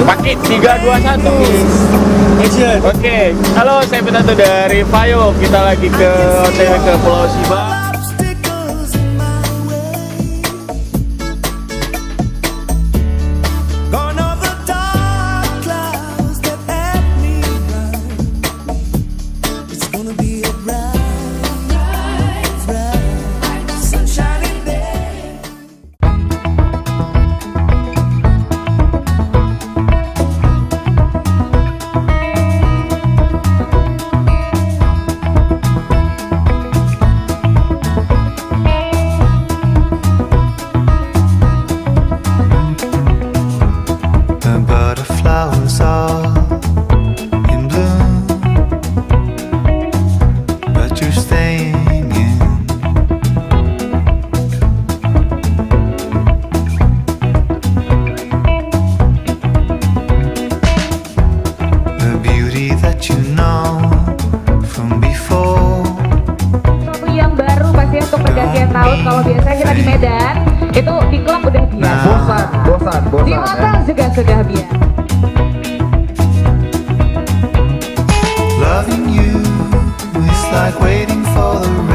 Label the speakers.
Speaker 1: Pakai 3, 2, 1. Oke, halo, saya Petanto dari Vayo. Kita lagi ke OTW ke Pulau Siba.
Speaker 2: Taun, kalau biasanya kita di Medan itu di klub udah biasa, bosan. Di hotel juga sudah biasa.
Speaker 3: Loving you is like waiting for the